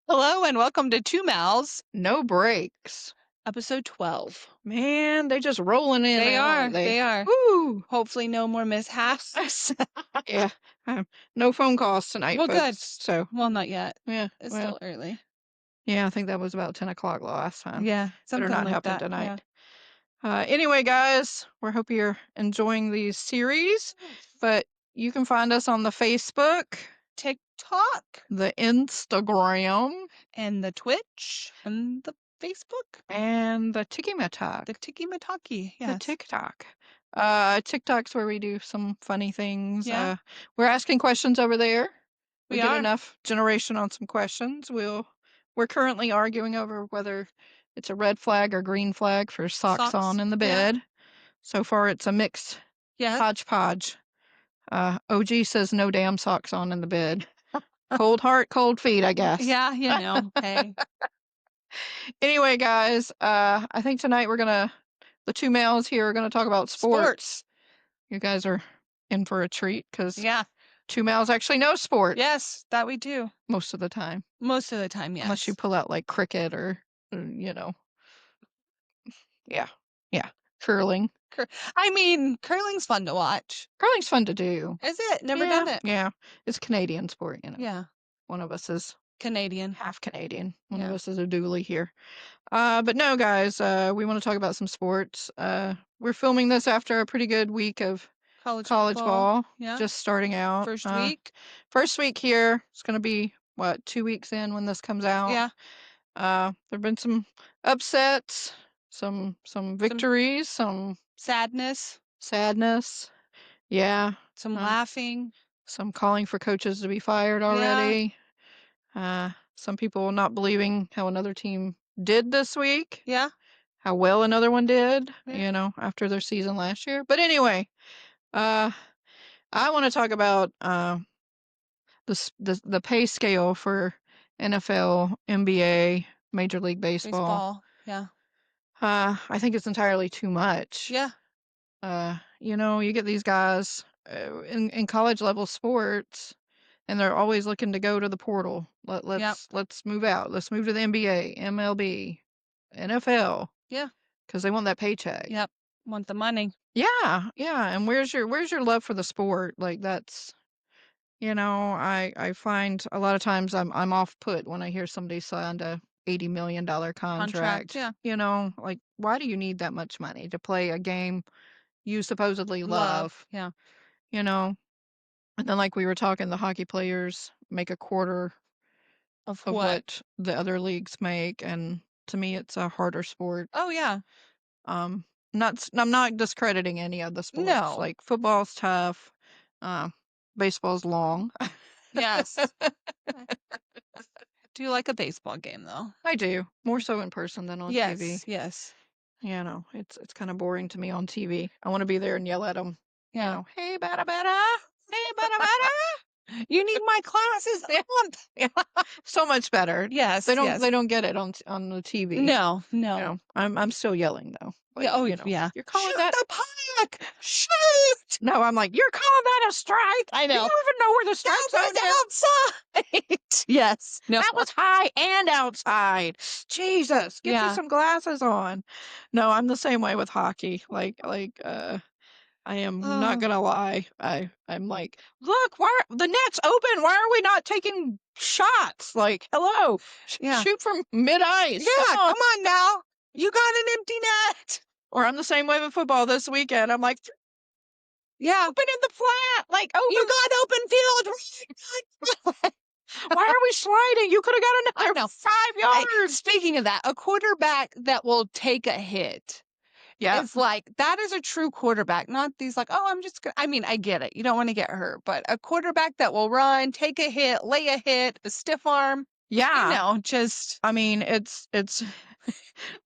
Hello and welcome to Two Mouths, No breaks. episode 12. Man, they just rolling in They there, are, aren't they? they are. Woo! Hopefully no more mishaps. Yeah. No phone calls tonight, Well, good. folks. So, Well, not yet. yeah. It's Well, still early. yeah, I think that was about 10 o'clock last time. Yeah, Better something not like happen that. Yeah. tonight. Anyway, guys, we hope you're enjoying these series. But you can find us on the Facebook, TikTok the Instagram, and the Twitch and the Facebook, and the Tiki-Matok. the Tiki Mataki. The Yes. TikTok. TikTok's where we do some funny things. Yeah. We're asking questions over there. We We get are. enough generation on some questions. We're currently arguing over whether it's a red flag or green flag for socks on in the Yeah. bed. So far, it's a mixed Yes. hodgepodge. OG says no damn socks on in the bed. Cold heart, cold feet, I guess. Yeah, you know. Hey. Anyway, guys, I think tonight the two males here are gonna talk about sports. You guys are in for a treat because Yeah. two males actually know sport Yes, that we do. most of the time, Most of the time, yes. unless you pull out like cricket or yeah, yeah, curling. I mean, curling's fun to watch. Curling's fun to do. Is it? Never Yeah, done it. yeah, it's a Canadian sport. Yeah. One of us is Canadian. half Canadian. One of Yeah. us is a dually here. But no, guys, we want to talk about some sports. We're filming this after a pretty good week of college ball. Yeah. Just starting out. First week. First week here. It's going to be, 2 weeks in when this comes out. Yeah. There've been some upsets, some victories, some Sadness. sadness. Yeah. Some Uh, laughing. some calling for coaches to be fired already. Some people not believing how another team did this week. Yeah. How well another one did, Yeah. after their season last year. But anyway, I want to talk about the pay scale for NFL, NBA, Major League Baseball. Yeah. I think it's entirely too much. Yeah. You get these guys in college level sports, and they're always looking to go to the portal. Let's move out. Let's move to the NBA, MLB, NFL. Yeah. Because they want that paycheck. Yep. Want the money. Yeah, yeah. And where's your love for the sport? Like that's, I find a lot of times I'm off put when I hear somebody signed a $80 million contract. Yeah. Like why do you need that much money to play a game you supposedly love? Yeah. And then like we were talking, the hockey players make a quarter Of of what? what the other leagues make, and to me it's a harder sport. Oh, yeah. I'm not discrediting any of the sports. No. Like football's tough. Baseball's long. Yes. Do you like a baseball game, though? I do. More so in person than on TV. Yes. It's kind of boring to me on TV. I want to be there and yell at them. Yeah. Hey, bada bada. Hey, bada bada. You need my classes on. Yeah. So much better. Yes. They don't get it on the TV. No. I'm still yelling though. Like, Yeah. Yeah. You're calling Shoot that the puck. Shoot. No, I'm like, you're calling that a strike? I Do know. you even know where the strike zone is? That was outside. Yes. No. That was high and outside. Jesus, get you some glasses on. No, I'm the same way with hockey. I am not gonna lie. I'm like, look, the net's open? Why are we not taking shots? Like, hello, shoot from mid ice. Yeah, come on now. You got an empty net. Or I'm the same way with football this weekend. I'm like, yeah, open in the flat. Like, open. You got open field. Why are we sliding? You could have got another 5 yards. Speaking of that, a quarterback that will take a hit. Yeah. It's like, that is a true quarterback, not these like, oh, I'm just going to, I mean, I get it. You don't want to get hurt, but a quarterback that will run, take a hit, lay a hit, a stiff arm. Yeah. Just. I mean, it's,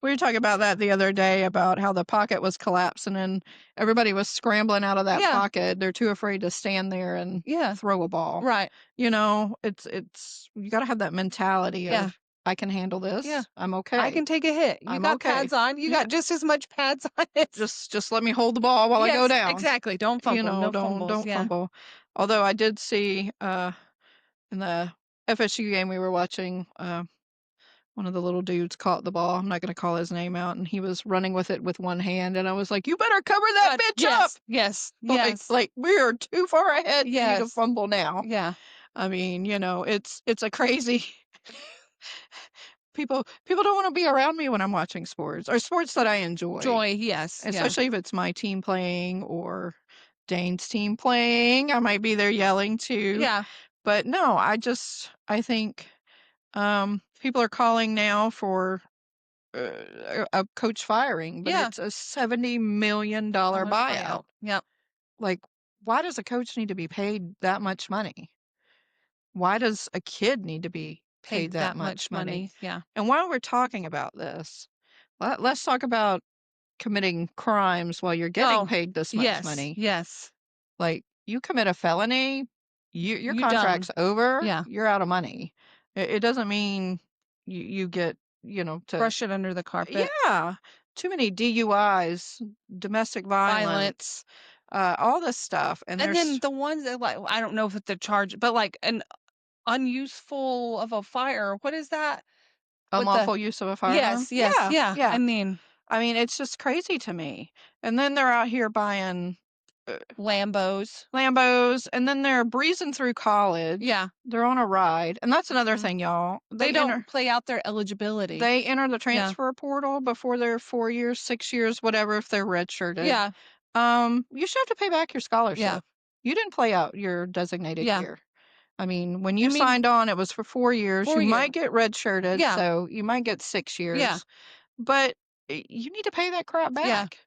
we were talking about that the other day about how the pocket was collapsing and everybody was scrambling out of that pocket. They're too afraid to stand there and throw a ball. Right. It's, you got to have that mentality of, I can handle this. Yeah. I'm okay. I can take a hit. You got pads on. You got just as much pads on it. Just let me hold the ball while I go down. Exactly. Don't fumble. Don't fumble. Although I did see in the FSU game we were watching, one of the little dudes caught the ball. I'm not gonna call his name out, and he was running with it with one hand, and I was like, "You better cover that bitch up!" Yes, yes, yes. Like, we are too far ahead for you to Yes. fumble now. Yeah. I mean, it's a crazy people don't wanna be around me when I'm watching sports, or sports that I enjoy, Joy, yes, yeah. especially if it's my team playing or Dane's team playing. I might be there yelling too. Yeah, But no, I think, people are calling now for a coach firing, but yeah. it's a $70 million Dollar buyout. buyout. Yep. Like, why does a coach need to be paid that much money? Why does a kid need to be paid Paid that that much much money? money. Yeah. And while we're talking about this, let's talk about committing crimes while you're getting Oh, paid this much yes, money. yes. Like, you commit a felony, your You done. contract's over, Yeah. you're out of money. It doesn't mean you get, to Brush it under the carpet. yeah, too many DUIs, domestic Violence. violence, all this stuff, and And then there's the ones that, like, I don't know if it's a charge, but, like, an unuseful of a fire, what is that? With the unlawful use of a firearm. yes, yes, Yeah, yeah. I yeah. mean, I mean, it's just crazy to me. And then they're out here buying Lambos. Lambos, and then they're breezing through college. Yeah. They're on a ride, and that's another Mhm. thing, y'all. They don't play out their eligibility. They enter the Yeah. transfer portal before they're 4 years, 6 years, whatever, if they're redshirted. Yeah. You should have to pay back your Yeah. scholarship. You didn't play out your designated Yeah. year. I mean, when I you mean, signed on, it was for 4 years. You 4 might years. get redshirted, Yeah. so you might get 6 Yeah. years, but you need to pay that crap Yeah. back.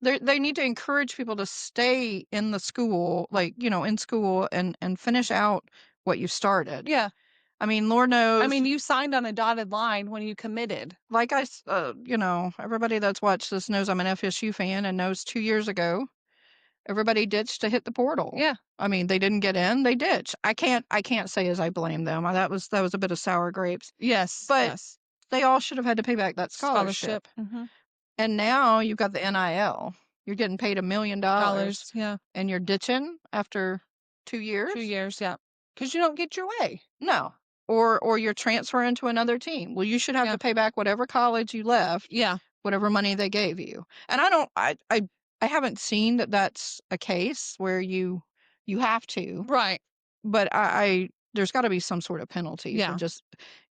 They need to encourage people to stay in the school, like, in school and finish out what you started. Yeah. I mean, Lord I knows, mean, you signed on a dotted line when you committed. like everybody that's watched this knows I'm an FSU fan and knows 2 years ago, everybody ditched to hit the portal. Yeah. I mean, they didn't get in, they ditched. I can't say as I blame them. That was a bit of sour grapes, Yes. but Yes. they all should have had to pay back that scholarship. Scholarship. Mhm. And now you've got the NIL. You're getting paid $1 million Dollars. Yeah. and you're ditching after 2 2 years? years. Yeah. Because you don't get your way. No. Or you're transferring to another team. Well, you should have Yeah. to pay back whatever college you left, Yeah. whatever money they gave you. And I don't I haven't seen that that's a case where you have to, Right. but I there's got to be some sort of penalty for Yeah. just,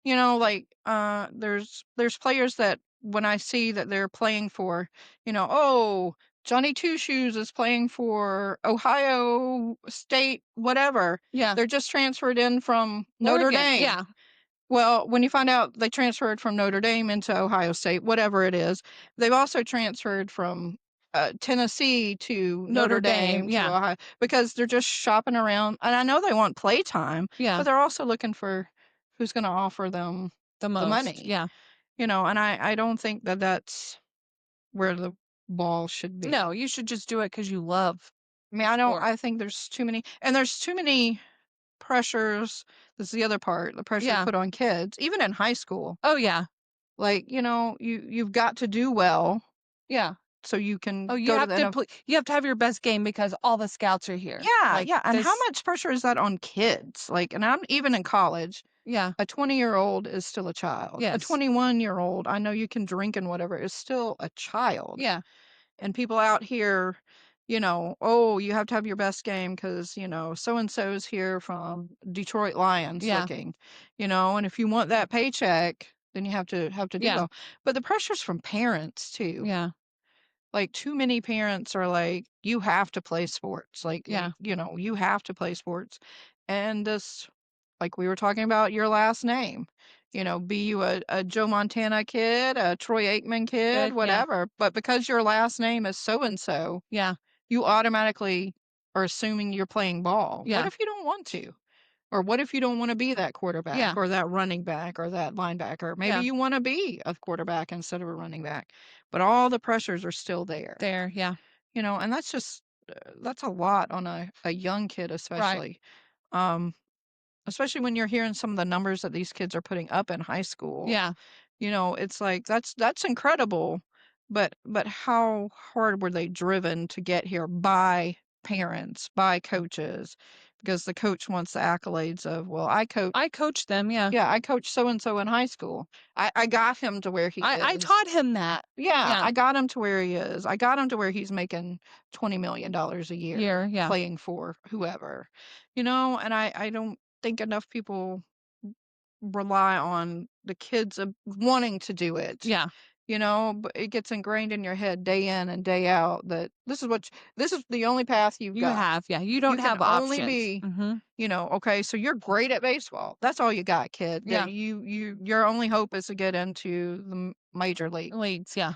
like, there's players that when I see that they're playing for, oh, Johnny Two Shoes is playing for Ohio State, whatever. Yeah. They're just transferred in from Notre Oregon. Dame. Yeah. Well, when you find out they transferred from Notre Dame into Ohio State, whatever it is, they've also transferred from Tennessee to Notre Notre Dame. Dame to Yeah. Ohio because they're just shopping around. And I know they want playtime, Yeah. but they're also looking for who's going to offer them The the most. money, Yeah. and I don't think that that's where the ball should be. No, you should just do it because you love I mean, the sport. I think there's too many pressures. This is the other part, the pressures Yeah. put on kids, even in high school. Oh, yeah. Like, you've got to do well Yeah. so you can Oh, you go to have the to NFL. play. You have to have your best game because all the scouts are here. Yeah, Like yeah, and how this. much pressure is that on kids? Like, and I'm even in college, Yeah. a 20-year-old is still a child. A Yes. 21-year-old, I know you can drink and whatever, is still a child. Yeah. And people out here, oh, you have to have your best game because, so and so's here from Detroit Lions Yeah. looking, and if you want that paycheck, then you have to do Yeah. well. But the pressure's from parents too. Yeah. Like, too many parents are like, you have to play sports. Like, Yeah. you have to play sports. And this, like we were talking about your last name, be you a Joe Montana kid, a Troy Aikman kid, Good. Yeah. whatever. But because your last name is so and so, Yeah. you automatically are assuming you're playing ball. What Yeah. if you don't want to? Or what if you don't want to be that quarterback Yeah. or that running back or that linebacker? Maybe Yeah. you want to be a quarterback instead of a running back. But all the pressures are still there. There. Yeah. And that's just that's a lot on a young kid, Right. um, especially when you're hearing some of the numbers that these kids are putting up in high school. Yeah. It's like that's incredible, but how hard were they driven to get here by parents, by coaches? because the coach wants the accolades of, well, I coached them, yeah. yeah, I coached so and so in high school. I got him to where he I is. taught him that. Yeah, Yeah. I got him to where he is. I got him to where he's making $20 million a Year, year yeah. playing for whoever. And I don't think enough people rely on the kids of wanting to do it. Yeah. But it gets ingrained in your head day in and day out that this is the only path you've You got. have, yeah. You You don't can have only options. be, Mhm. okay, so you're great at baseball. That's all you got, kid. That Yeah. your only hope is to get into the major league, Leagues, yeah.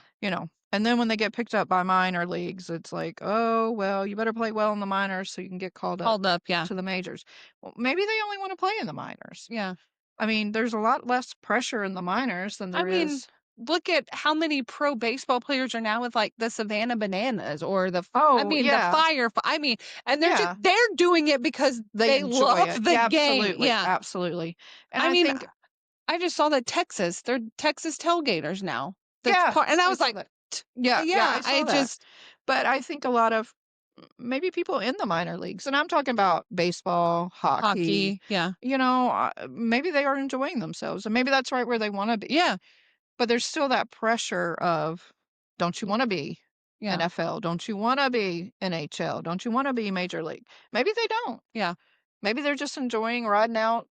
And then when they get picked up by minor leagues, it's like, oh, well, you better play well in the minors so you can get called up Called up, yeah. to the majors. Well, maybe they only want to play in the minors. Yeah. I mean, there's a lot less pressure in the minors than I there mean, is. look at how many pro baseball players are now with, like, the Savannah Bananas or Oh, the yeah. and Yeah. they're doing it because They they enjoy love it. the Yeah, game. absolutely. Yeah. Absolutely. And I I mean, think, I just saw that they're Texas tailgaters now. That's yeah, part, and I I was saw like, that. Yeah. Yeah. yeah, I I saw that. just But I think a lot of maybe people in the minor leagues, and I'm talking about baseball, hockey, hockey, yeah. maybe they are enjoying themselves and maybe that's right where they want to be. Yeah. But there's still that pressure of, don't you Y want to be yeah. NFL? Don't you want to be NHL? Don't you want to be major league? Maybe they don't. Yeah. Maybe they're just enjoying riding out.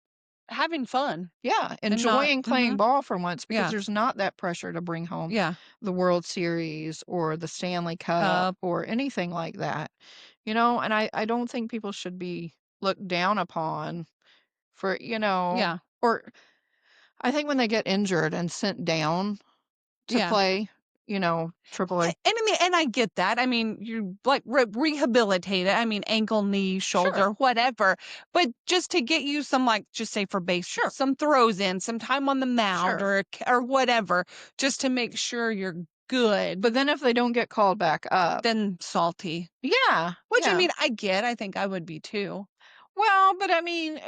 Having fun Yeah, and not enjoying playing mhm. ball for once because Yeah. there's not that pressure to bring home Yeah. the World Series or the Stanley Cup Cup. or anything like that. And I don't think people should be looked down upon for, Yeah. or I think when they get injured and sent down to Yeah. play, triple A. And I mean, and I get that. I mean, you like rehabilitate it. I mean, ankle, knee, Sure, shoulder, whatever. But just to get you some, like, just say for baseball, sure, some throws in, some time on the mound sure. or whatever, just to make sure you're good, But then if they don't get called back up, then salty. yeah, Which I yeah. mean, I get. I think I would be too. Well, but I mean,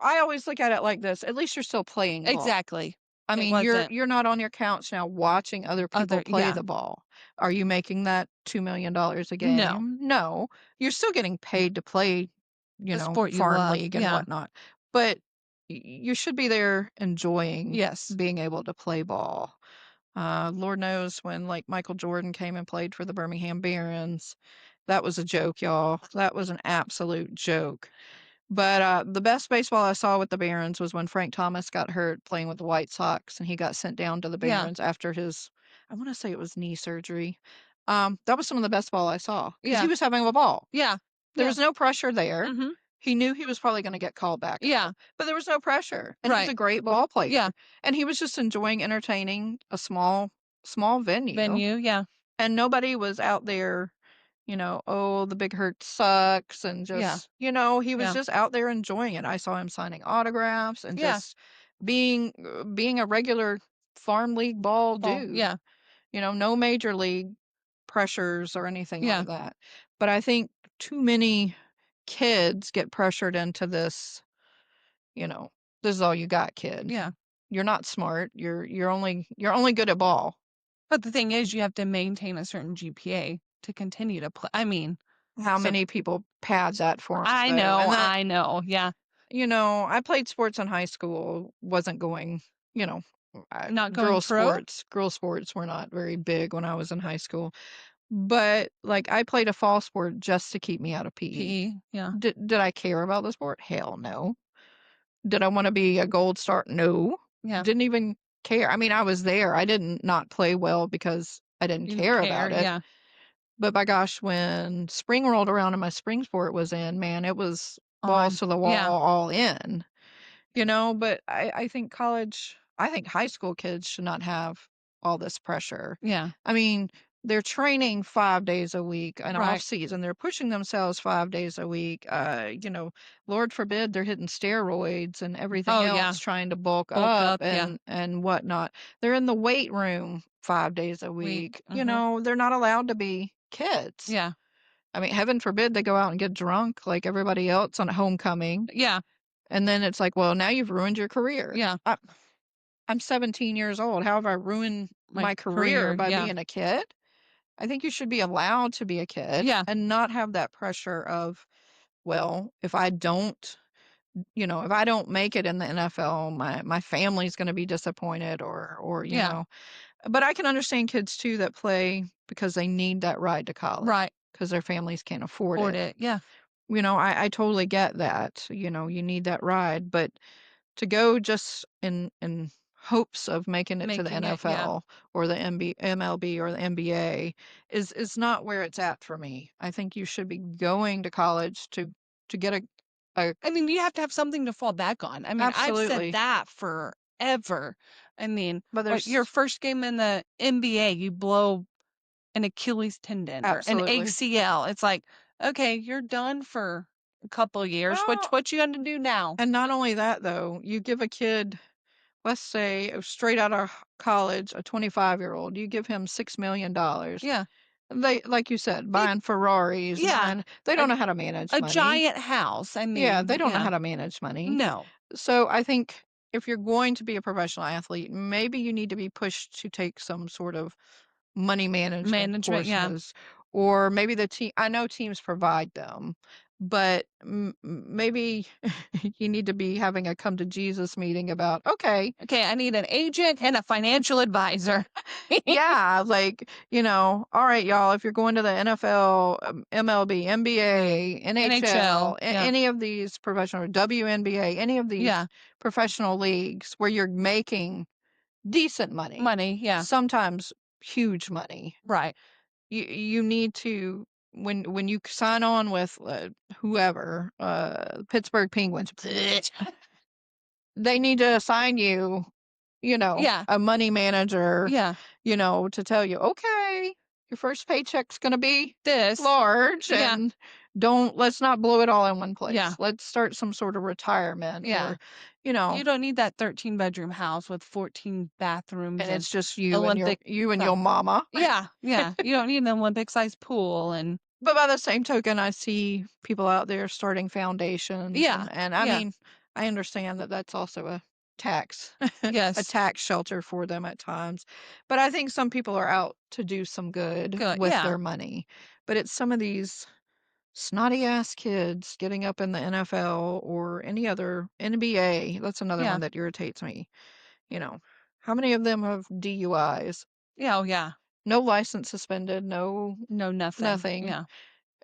I always look at it like this. At least you're still playing ball. Exactly. I It mean, you're wasn't you're not on your couch now watching other people other. play Yeah. the ball. Are you making that $2 million a No. game? No. You're still getting paid to play, The sport you farm love. league and Yeah. whatnot. But you should be there enjoying Yes. being able to play ball. Lord knows when like Michael Jordan came and played for the Birmingham Barons, that was a joke, y'all. That was an absolute joke. But the best baseball I saw with the Barons was when Frank Thomas got hurt playing with the White Sox and he got sent down to the Yeah. Barons after his, I want to say it was knee surgery. That was some of the best ball I saw because he Yeah. was having a ball. Yeah. There Yeah. was no pressure there. Mhm. He knew he was probably going to get called back Yeah. up, but there was no pressure. And he's Right. a great ball Yeah. player. And he was just enjoying entertaining a small venue. Venue. Yeah. And nobody was out there, oh, the Big Hurt sucks, and Yeah. just, he was Yeah. just out there enjoying it. I saw him signing autographs and Yeah. just being a regular farm league ball Ball. dude. Yeah. No major league pressures or anything Yeah. like that. But I think too many kids get pressured into this, you know, this is all you got, kid. Yeah. You're not smart. You're only good at ball. But the thing is, you have to maintain a certain GPA to continue to play. I mean, How so many people pad that for 'em, I though? know, And that I know. Yeah. I played sports in high school, wasn't going, you know, Not going pro? girl sports were not very big when I was in high school. But like I played a fall sport just to keep me out of PE. PE. Yeah. Did I care about the sport? Hell no. Did I want to be a gold star? No. Yeah. Didn't even care. I mean, I was there. I didn't not play well because I didn't You didn't care care. about it. Yeah. But by gosh, when spring rolled around and my spring sport was in, man, it was balls On. to the Yeah. wall, all in. But I think I think high school kids should not have all this pressure. Yeah. I mean, they're training 5 days a week and off Right. season. They're pushing themselves 5 days a week. Lord forbid they're hitting steroids and everything Oh, else yeah. trying to bulk Bulk up up. Yeah. and whatnot. They're in the weight room 5 days a Week. week. Mhm. They're not allowed to be kids. Yeah. I mean, heaven forbid they go out and get drunk like everybody else on homecoming. Yeah. And then it's like, well, now you've ruined your career. Yeah. I'm 17 years old. How have I ruined My my career career. by Yeah. being a kid? I think you should be allowed to be a kid Yeah. and not have that pressure of well, if I don't, if I don't make it in the NFL, my family's going to be disappointed Yeah. but I can understand kids too that play because they need that ride to college Right. because their families can't afford Afford it. it. Yeah. I totally get that. You need that ride, but to go just in hopes of making it to the Making it. Yeah. NFL or the MLB or the NBA is not where it's at for me. I think you should be going to college to get a I mean, you have to have something to fall back on. I mean, I've said absolutely. that forever. I mean, But what your there's first game in the NBA, you blow an Achilles tendon or an absolutely. ACL. It's like, okay, you're done for a couple of years. Well, What you gonna do now? and not only that though, you give a kid, let's say straight out of college, a 25-year-old, you give him $6 million. Yeah. They, like you said, They buying Ferraris, yeah. they A don't know how to manage a money. giant house. I Yeah, mean, they don't know yeah. how to manage money. No. So I think if you're going to be a professional athlete, maybe you need to be pushed to take some sort of money management Management, yeah. courses, or maybe the team, I know teams provide them, but maybe you need to be having a come to Jesus meeting about, okay, Okay, I need an agent and a financial advisor. yeah, like, all right, y'all, if you're going to the NFL, MLB, Yeah. NBA, NHL, NHL, yeah. any of these professional WNBA, any of these Yeah. professional leagues where you're making decent money, Money, yeah. sometimes huge money. Right. You need to when you sign on with whoever, Pittsburgh Penguins, they need to assign you, Yeah. a money manager, Yeah. to tell you, okay, your first paycheck's going to be This. large Yeah. and let's not blow it all in one place. Yeah. Let's start some sort of retirement Yeah. or, you know, You don't need that 13-bedroom house with 14 and bathrooms and it's just you and Olympic your stuff. mama. Yeah. Yeah. You don't need an Olympic-sized pool and But by the same token, I see people out there starting foundations yeah. and I Yeah. mean, I understand that that's also a tax a Yes. tax shelter for them at times. But I think some people are out to do some good Good. with Yeah. their money. But it's some of these snotty ass kids getting up in the NFL or any other NBA. That's another Yeah. one that irritates me. You know, how many of them have DUIs? Yeah. Oh, yeah. No license suspended, no No, nothing. nothing. Yeah.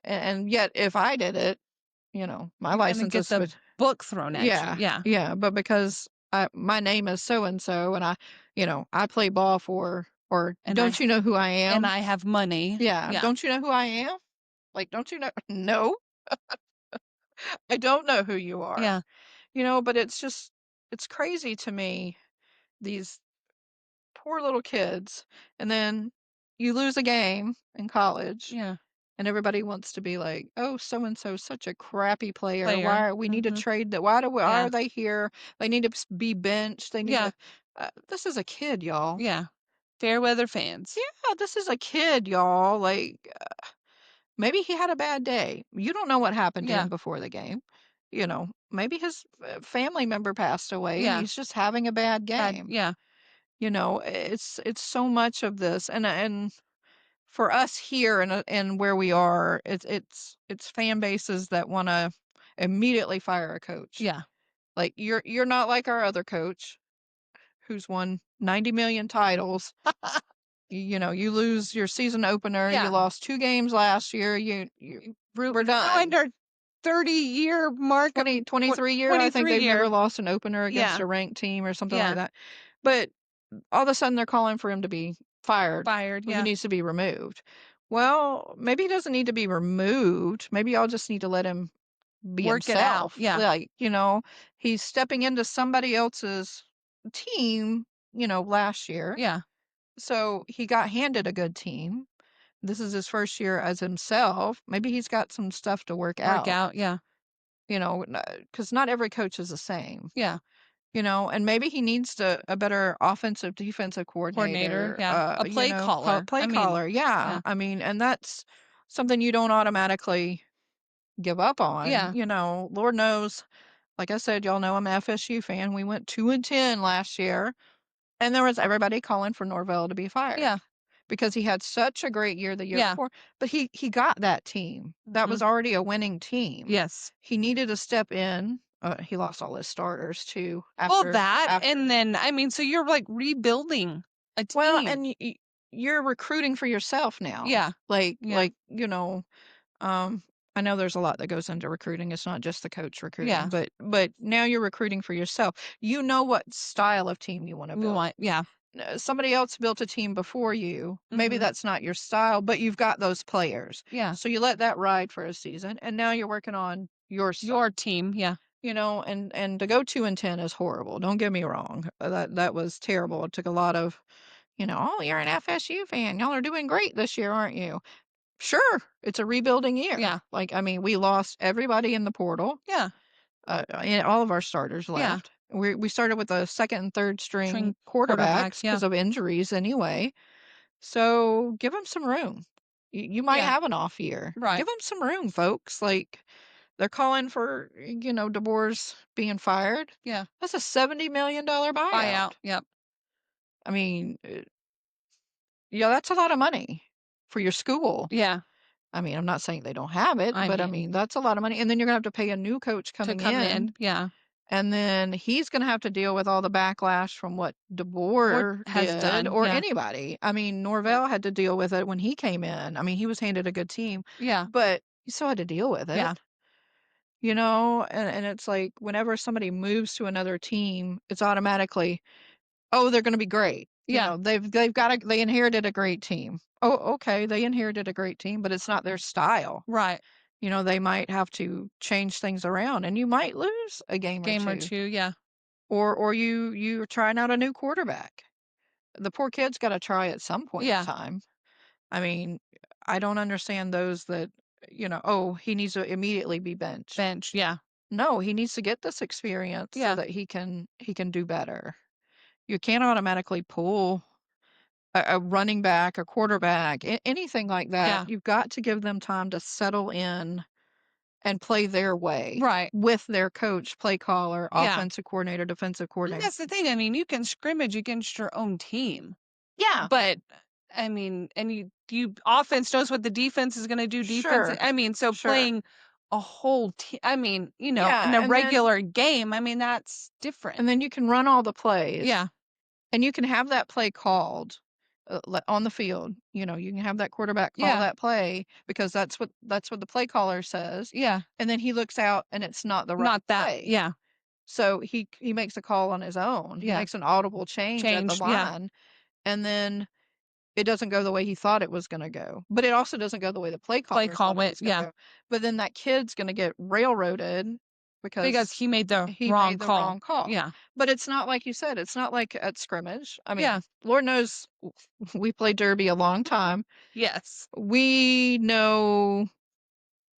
And yet, if I did it, my You're gonna license get is the with, book thrown at you. yeah, Yeah. yeah, but because my name is so and so, and I play ball for, or And don't you know who I am? I have money. Yeah, Yeah. don't you know who I am? Like, don't you know? No, I don't know who you are. Yeah. But it's crazy to me, these poor little kids, and then you lose a game in college, Yeah. and everybody wants to be like, "Oh, so and so such a crappy player. Player. We need to Mhm. trade that? Why Yeah. are they here? They need to be benched. They need Yeah. to." This is a kid, y'all. Yeah. Fair weather fans. Yeah, this is a kid, y'all. Like, maybe he had a bad day. You don't know what happened to Yeah. him before the game. Maybe his family member passed away, and Yeah. he's just having a bad Bad. game. Yeah. It's so much of this, and for us here and where we are, it's fan bases that want to immediately fire a coach. Yeah. Like, you're not like our other coach who's won 90 million titles. You lose your season opener. You Yeah. lost 2 games last year. We're Ruined done. our 30-year mark of 23 year, I think 23 they've never year. lost an opener against Yeah. a ranked team or something like Yeah. that. But all of a sudden they're calling for him to be fired. Fired. He Yeah. needs to be removed. Well, maybe he doesn't need to be removed. Maybe y'all just need to let him be Work it out. himself. Yeah. Like, he's stepping into somebody else's team, last year. Yeah. So he got handed a good team. This is his first year as himself. Maybe he's got some stuff to work Work out, out. Yeah. because not every coach is the same. Yeah. And maybe he needs a better offensive defensive Coordinator. coordinator, Yeah. A play caller. play I mean, caller. Yeah. yeah. I mean, and that's something you don't automatically give up on. Yeah. Lord knows, like I said, y'all know I'm an FSU fan. We went 2-10 last year, and there was everybody calling for Norvell to be fired Yeah. because he had such a great year the year Yeah. before, but he got that team. That was Mhm. already a winning team. Yes. He needed to step in. He lost all his starters too Well, after that, after and then, I mean, so you're, like, rebuilding a well, team. and you're recruiting for yourself now. Yeah. Like Yeah. um, I know there's a lot that goes into recruiting. It's not just the coach recruiting, Yeah. but now you're recruiting for yourself. You know what style of team you want to We build. want, yeah. Somebody else built a team before you. Maybe Mhm. that's not your style, but you've got those players. Yeah. So you let that ride for a season, and now you're working on your style. Your team, yeah. And to go 2-10 is horrible. Don't get me wrong. That was terrible. It took a lot of, oh, you're an FSU fan. Y'all are doing great this year, aren't you? Sure, it's a rebuilding year. Yeah. Like, I mean, we lost everybody in the portal. Yeah. And all of our starters Yeah. left. We started with a second and third string String quarterbacks quarterbacks, yeah. because of injuries anyway. So give them some room. You might Yeah. have an off year. Right. Give them some room, folks. Like, they're calling for, DeBoer's being fired. Yeah. That's a $70 million buyout. Buyout, yep. I mean, yeah, that's a lot of money for your school. Yeah. I mean, I'm not saying they don't have it, I but I mean, mean, that's a lot of money. And then you're gonna have to pay a new coach to coming come in, in, yeah. and then he's gonna have to deal with all the backlash from what What DeBoer has did done, or yeah. anybody. I mean, Yeah. Norvell had to deal with it when he came in. I mean, he was handed a good team, Yeah. but he still had to deal with Yeah. it, and it's like whenever somebody moves to another team, it's automatically, oh, they're gonna be great. Yeah. They inherited a great team. Oh, okay, they inherited a great team, but it's not their style. Right. They might have to change things around and you might lose a game or Game or two. 2, yeah. Or you're trying out a new quarterback. The poor kid's got to try at some point in Yeah. time. I mean, I don't understand those that, oh, he needs to immediately be benched. Bench, yeah. No, he needs to get this experience so Yeah. that he can do better. You can't automatically pull a running back, a quarterback, anything like that. Yeah. You've got to give them time to settle in and play their way Right. with their coach, play caller, Yeah. offensive coordinator, defensive And coordinator. that's the thing, I mean, you can scrimmage against your own team, Yeah, but, I mean, and you offense knows what the defense is gonna do, defense, sure, I mean, so sure. playing a whole team, I mean, in Yeah, a and then regular game, I mean, that's different. and then you can run all the plays, Yeah. and you can have that play called on the field. You can have that quarterback call Yeah. that play because that's what the play caller says, Yeah. and then he looks out and it's not the right Not that, play. yeah. So he makes a call on his own. He Yeah. makes an audible change at the Change, yeah. line, and then it doesn't go the way he thought it was gonna go, but it also doesn't go the way the play Play caller call thought it went, was gonna yeah. go. But then that kid's gonna get railroaded Because because he made the he wrong made the call. wrong call. Yeah. But it's not like you said, it's not like at scrimmage. I Yeah. mean, Lord knows we played derby a long time. Yes. We know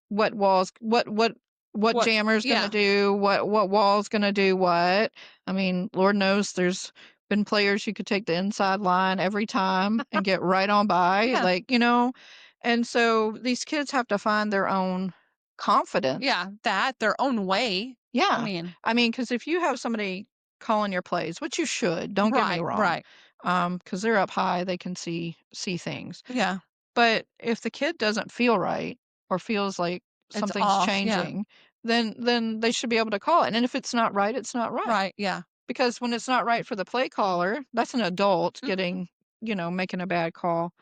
what walls what What, jammer's gonna yeah. do, what wall's gonna do what. I mean, Lord knows there's been players you could take the inside line every time and get right on by, Yeah. like, and so these kids have to find their own confidence. Yeah. That, their own way. I Yeah. mean, I mean, because if you have somebody calling your plays, which you should, don't get me right, wrong, right. because they're up high, they can see things. Yeah. But if the kid doesn't feel right or feels like It's something's off, yeah. changing, then they should be able to call it. And if it's not right, it's not right. Right, yeah. Because when it's not right for the play caller, that's an adult Mhm. making a bad call.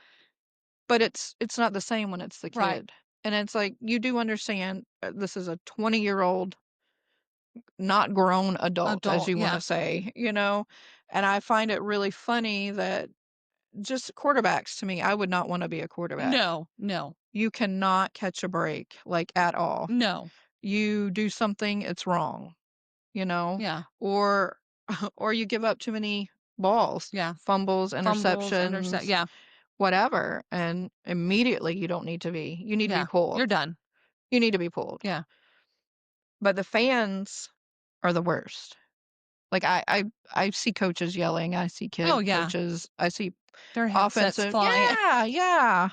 But it's not the same when it's the Right. kid. And it's like you do understand this is a 20-year-old, not grown adult, as Adult, you want yeah. to say, And I find it really funny that just quarterbacks to me, I would not want to be a quarterback. No, no, You cannot catch a break, like, at all. no. You do something, it's wrong, you know? Yeah. Or or you give up too many balls, Yeah. fumbles, Fumbles, intercept, interceptions, yeah. whatever, and immediately you need to be Yeah. pulled. You're done. You need to be pulled. Yeah. But the fans are the worst. Like, I see coaches yelling, I see Oh, kid yeah. coaches, I see Their headsets offensive flying. yeah, yeah.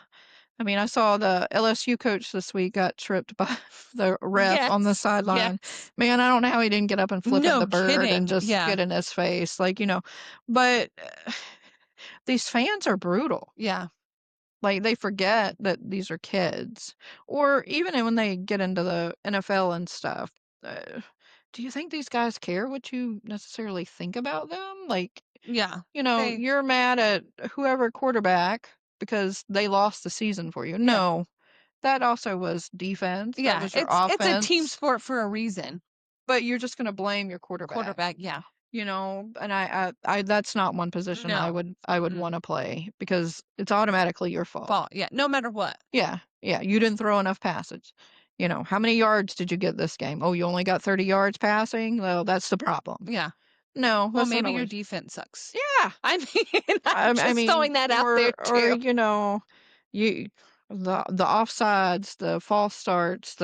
I mean, I saw the LSU coach this week got tripped by the ref on the Yes. sideline. Yes. Man, I don't know how he didn't get up and flip at No the bird and kidding. just Yeah. get in his face, but these fans are brutal. Yeah. Like, they forget that these are kids. Or even when they get into the NFL and stuff, do you think these guys care what you necessarily think about them? Like, Yeah. They you're mad at whoever quarterback because they lost the season for you. Yeah. No, that also was defense. That Yeah, was your it's a team offense. sport for a reason. But you're just gonna blame your quarterback. Quarterback, yeah. And I that's not one position I No. would Mm-mm. wanna play because it's automatically your fault. Fault, yeah, no matter what. Yeah, yeah, you didn't throw enough passes. How many yards did you get this game? Oh, you only got 30 yards passing? Well, that's the problem. Yeah. No, Well, that's not maybe your always. defense sucks. Yeah. I mean, I'm I just mean, throwing that out there or too. you the offsides, the false starts,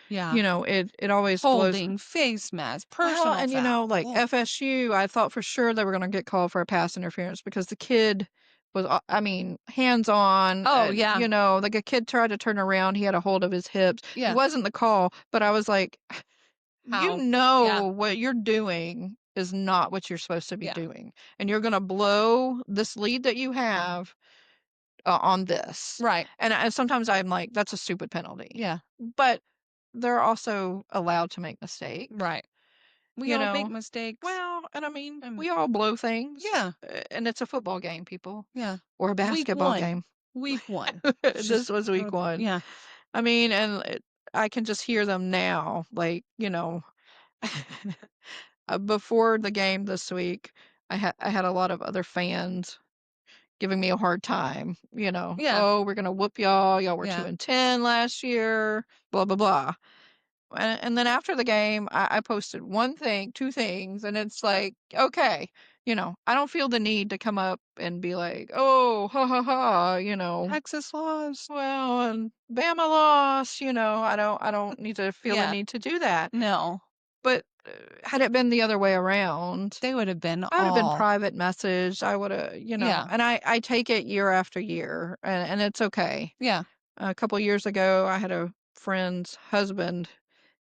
Yeah. it always blows. Holding, face mask, Well, personal and foul. like Ugh. FSU, I thought for sure they were gonna get called for a pass interference because the kid was, I mean, hands on, Oh, and yeah. like a kid tried to turn around, he had a hold of his hips. It Yeah. wasn't the call, but I was like, How? Yeah, what you're doing is not what you're supposed to be yeah, doing, and you're gonna blow this lead that you have on this. right, And sometimes I'm like, that's a stupid penalty, yeah, but they're also allowed to make mistakes. right. We You all make know? mistakes. Well, and I mean, Um, we all blow things, yeah, and it's a football game, people, yeah. or a Week basketball 1. game. Week 1. Let's This just was throw week it one. yeah, I mean, and I can just hear them now, like, before the game this week, I had a lot of other fans giving me a hard time. yeah, Oh, we're gonna whoop y'all. Y'all were yeah. 2-10 last year. Blah blah blah. And then after the game, I posted one thing, two things, and it's like, okay, I don't feel the need to come up and be like, oh, ha ha ha, Texas laws. well, and Bama lost, I don't need to feel the Yeah, need to do that. no. But had it been the other way around, They would have been I would have been all private messaged. I would have, yeah, and I take it year after year, and it's okay. yeah, A couple years ago, I had a friend's husband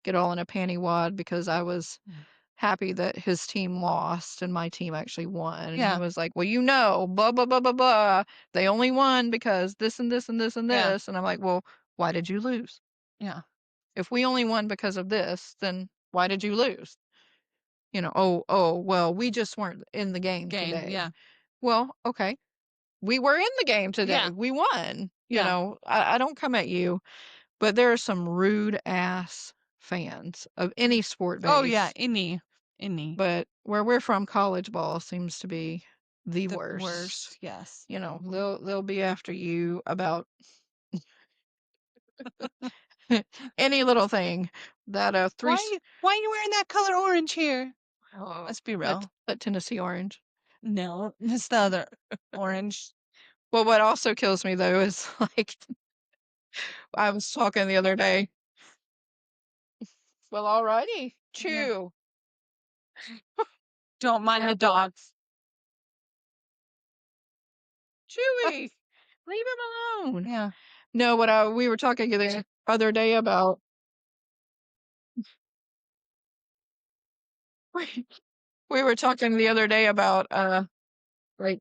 get all in a panty wad because I was mm, happy that his team lost and my team actually won. And he yeah, was like, well, blah, blah, blah, blah, blah. They only won because this and this and this and yeah, this. And I'm like, well, why did you lose? yeah. If we only won because of this, then why did you lose? Oh, well, we just weren't in the game Game, today. yeah, Well, okay. We were in the game today. yeah, We won. yeah. I don't come at you, but there are some rude ass fans of any sport Oh, yeah, base. any. But where we're from, college ball seems to be the The worst, worst. yes. Mhm. They'll be after you about any little thing that Why you wearing that color orange here? oh, Let's be that real. that Tennessee orange. No, it's the other orange. Well, what also kills me though is like I was talking the other day. Well, alrighty, Yeah. chew, Don't mind the dogs. Chewy, leave him alone. Yeah. No, what we were talking the other day about. We were talking the other day about like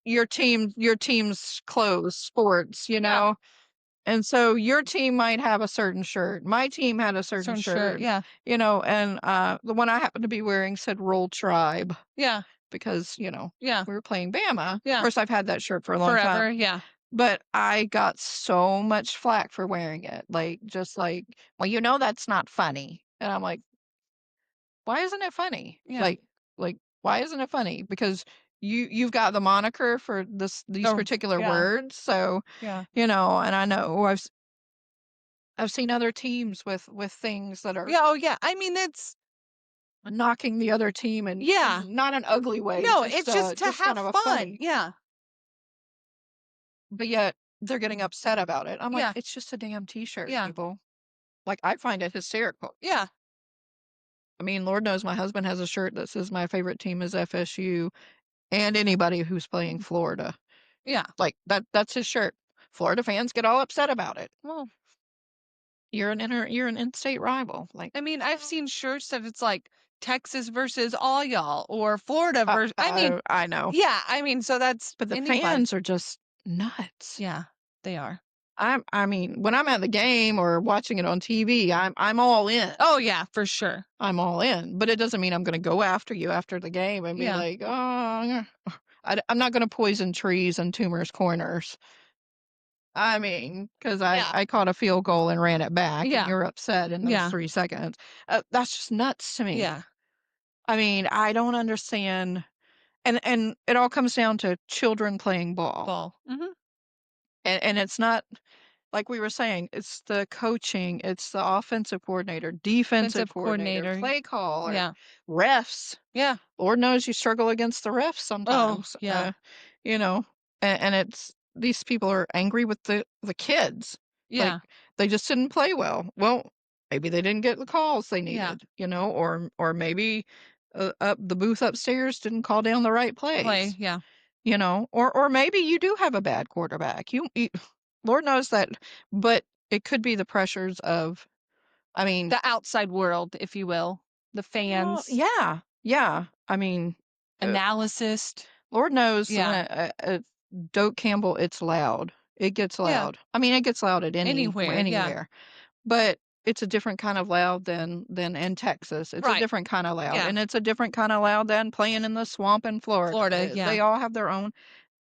your team's clothes, sports, Yeah. And so your team might have a certain shirt. My team had a certain Certain shirt. shirt, Yeah. and the one I happened to be wearing said Roll Tribe Yeah. because, Yeah. we were playing Bama. Of Yeah. course, I've had that shirt for a long time, Forever. Yeah. but I got so much flack for wearing it. Like, just like, well, that's not funny. And I'm like, why isn't it funny? Yeah. Like, why isn't it funny? Because you've got the moniker for these Oh, particular yeah. words. So, Yeah. and I know I've seen other teams with things that are Yeah. Oh, yeah. I mean, it's, knocking the other team and yeah. not an ugly way, No, it's just to just kind have of a fun. funny, Yeah. but yet they're getting upset about it. I'm like, Yeah. it's just a damn t-shirt, Yeah. people. Like, I find it hysterical. Yeah. I mean, Lord knows my husband has a shirt that says my favorite team is FSU and anybody who's playing Florida. Yeah. Like that's his shirt. Florida fans get all upset about it. Well, You're an in-state rival. Like, I mean, I've seen shirts that it's like Texas versus all y'all or Florida versus, I mean, I know. yeah. I mean, so that's But the anybody. fans are just nuts. Yeah, they are. I mean, when I'm at the game or watching it on TV, I'm all in. Oh, yeah, for sure. I'm all in, but it doesn't mean I'm gonna go after you after the game and be Yeah. like, "Oh, yeah." I'm not gonna poison trees and tumors corners. I mean, 'cause Yeah. I caught a field goal and ran it back, and Yeah. you're upset in those Yeah. 3 seconds. That's just nuts to me. Yeah. I mean, I don't understand, and it all comes down to children playing ball, Ball. Mhm. and it's not like we were saying, it's the coaching, it's the offensive coordinator, defensive Defensive coordinator, coordinator. play caller, Yeah. refs. Yeah. Lord knows you struggle against the refs Oh, sometimes, yeah. you know, and it's these people are angry with the kids. Like, Yeah. they just didn't play well. Well, maybe they didn't get the calls they Yeah. needed, or maybe up the booth upstairs didn't call down the right Play. plays, Yeah. or maybe you do have a bad quarterback. Lord knows that, but it could be the pressures of, I mean, The outside world, if you will. The well, fans. yeah, yeah. I mean, uh, Analysis. Lord knows when Yeah. Doak Campbell, it's loud. It gets Yeah. loud. I mean, it gets loud at Anywhere. Yeah. anywhere, but it's a different kind of loud than in Texas. It's a Right. different kind of loud, Yeah. and it's a different kind of loud than playing in the swamp in Florida. Florida. Yeah. They all have their own,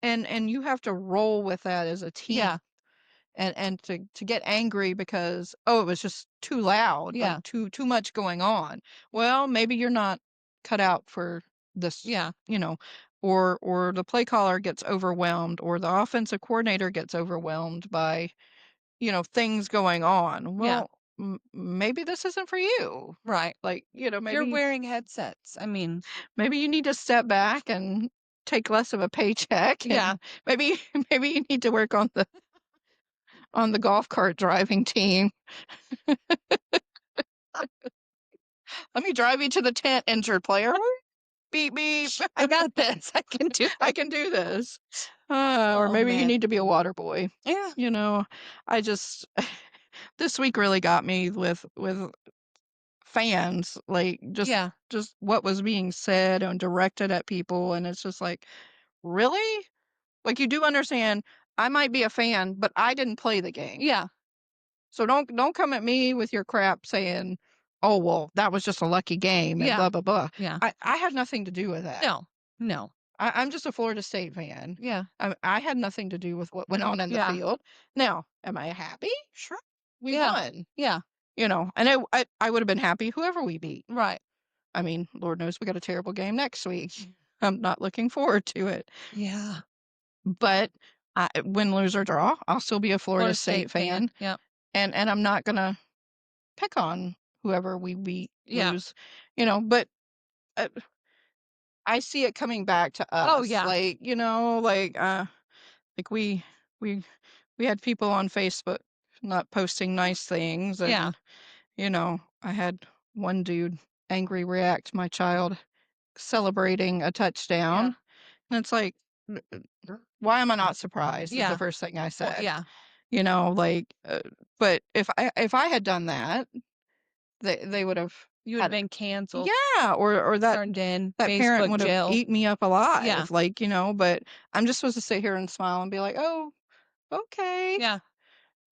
and you have to roll with that as a team. Yeah. And to get angry because, oh, it was just too loud, like Yeah. too much going on. Well, maybe you're not cut out for this, Yeah. or the play caller gets overwhelmed, or the offensive coordinator gets overwhelmed by, things going on. Yeah. Well, maybe this isn't for you. Right. Like, You're maybe wearing headsets. I mean, maybe you need to step back and take less of a paycheck, yeah. and maybe maybe you need to work on the golf cart driving team. Let me drive you to the tent, injured player. Beep, beep. I got this. I can do I it. can do this. Or Oh, maybe you man. need to be a water boy. Yeah. You know, I just this week really got me with fans, like Yeah. just what was being said and directed at people, and it's just like, really? Like, you do understand I might be a fan, but I didn't play the game. Yeah. So don't come at me with your crap saying, "Oh, well, that was just a lucky game," and Yeah. blah blah blah. Yeah. I had nothing to do with that. No. No. I'm just a Florida State fan. Yeah. I had nothing to do with what went on in the Yeah. field. Now, am I happy? Sure, we Yeah. won. Yeah. And I would have been happy whoever we beat. Right. I mean, Lord knows we got a terrible game next week. I'm not looking forward to it. Yeah. But win, lose, or draw, I'll still be a Florida Florida State State fan. fan, Yep. and I'm not gonna pick on whoever we beat, Yeah. lose, but uh, I see it coming back to Oh, us. yeah. Like, like we we had people on Facebook not posting nice things, Yeah. and I had one dude angry react to my child celebrating a Yeah. touchdown, and it's like, why am I not surprised is the Yeah. first thing I Well, said. yeah. Like, but if I had done that, they would have You would have had, been canceled, yeah, or that turned in, that parent Facebook would have jail. eat me up Yeah. alive, like, but I'm just supposed to sit here and smile and be like, "Oh, okay." Yeah.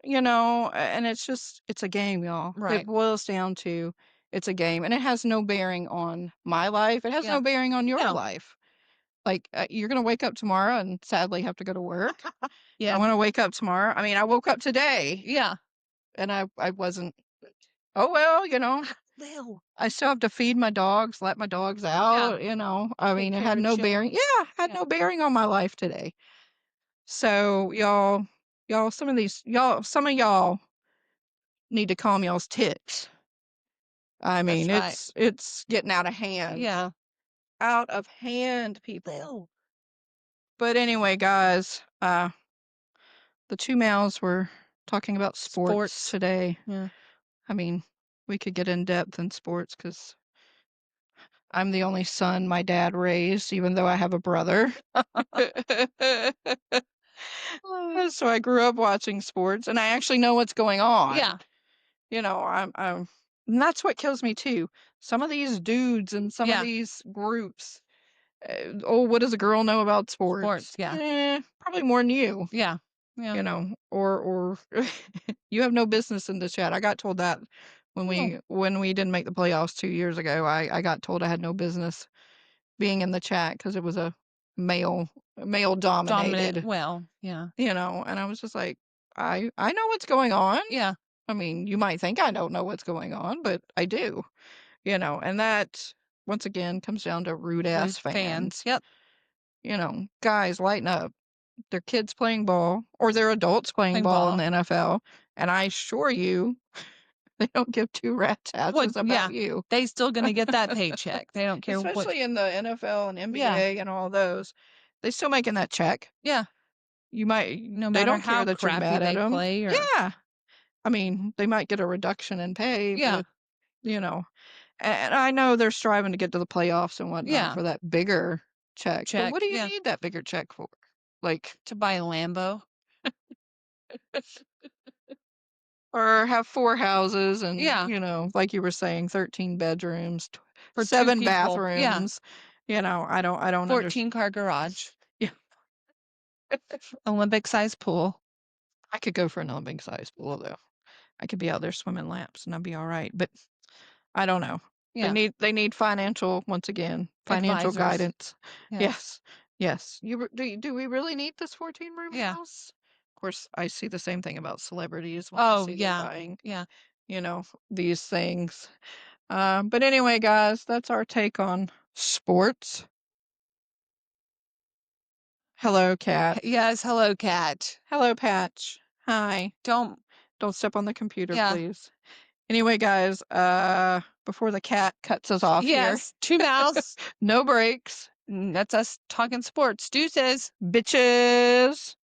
And it's a game, y'all. It Right. boils down to, it's a game, and it has no bearing on my life. It has Yeah. no bearing on your No. life. Like, you're gonna wake up tomorrow and sadly have to go to work. Yeah. I'm gonna wake up tomorrow. I mean, I woke up today Yeah. and I wasn't, oh well, Lil. I still have to feed my dogs, let my dogs Yeah. out, I Take mean, it care had of no children. bearing. Yeah, had Yeah. no bearing on my life today. So some of y'all need to calm y'all's tits. I mean, That's right. it's getting out of hand. Yeah. Out of hand, people. Lil. But anyway, guys, the two males were talking about sports Sports. today. Yeah. I mean, we could get in depth in sports because I'm the only son my dad raised, even though I have a brother. So I grew up watching sports, and I actually know what's going on. Yeah. And that's what kills me too. Some of these dudes and some of Yeah. these groups. Oh, what does a girl know about sports? Sports. Yeah. Probably probably more than you. Yeah. Yeah. You know, or you have no business in the chat. I got told that Oh, when we didn't make the playoffs 2 years ago. I got told I had no business being in the chat because it was a male dominant. dominated, Well, yeah. you know, and I was just like, I know what's going on. Yeah. I mean, you might think I don't know what's going on, but I do, you know, and that once again comes down to rude Rude ass fans. fans. Yep. You know, guys, lighten up. They're kids playing ball or they're adults playing Playing ball in ball. the NFL, and I assure you, they don't give two rat's Well, asses yeah. about you. They still gonna get that paycheck. They don't care what. Especially in the NFL and Yeah. NBA and all those. They still making that check. Yeah. You might No they matter don't care how that you're crappy mad at they them. play or. Yeah. I mean, they might get a reduction in pay, Yeah. but, you know, and I know they're striving to get to the playoffs and whatnot Yeah. for that bigger check, but Check. what do you Yeah. need that bigger check for? Like, To buy a Lambo. or have 4 houses and, Yeah. you know, like you were saying, 13 bedrooms, For 2 7 people. Yeah. bathrooms. You know, I don't understand. 14-car garage. Yeah, Olympic sized pool. I could go for an Olympic sized pool though. I could be out there swimming laps and I'd be all right. But I don't know. Yeah. They need financial once again, financial Advisors. guidance. Yes. Yes. Yes. Do we really need this 14-room Yeah. house? Of course, I see the same thing about celebrities when I Oh, see they're yeah. buying, Yeah. you know, these things. But anyway, guys, that's our take on sports. Hello, Cat. Yes. Hello, cat. Hello, Patch. Hi. Don't. Don't step on the computer, Yeah. please. Anyway, guys, before the cat cuts us off here, Yes. 2 mouths. no breaks, That's us talking sports. Deuces. bitches.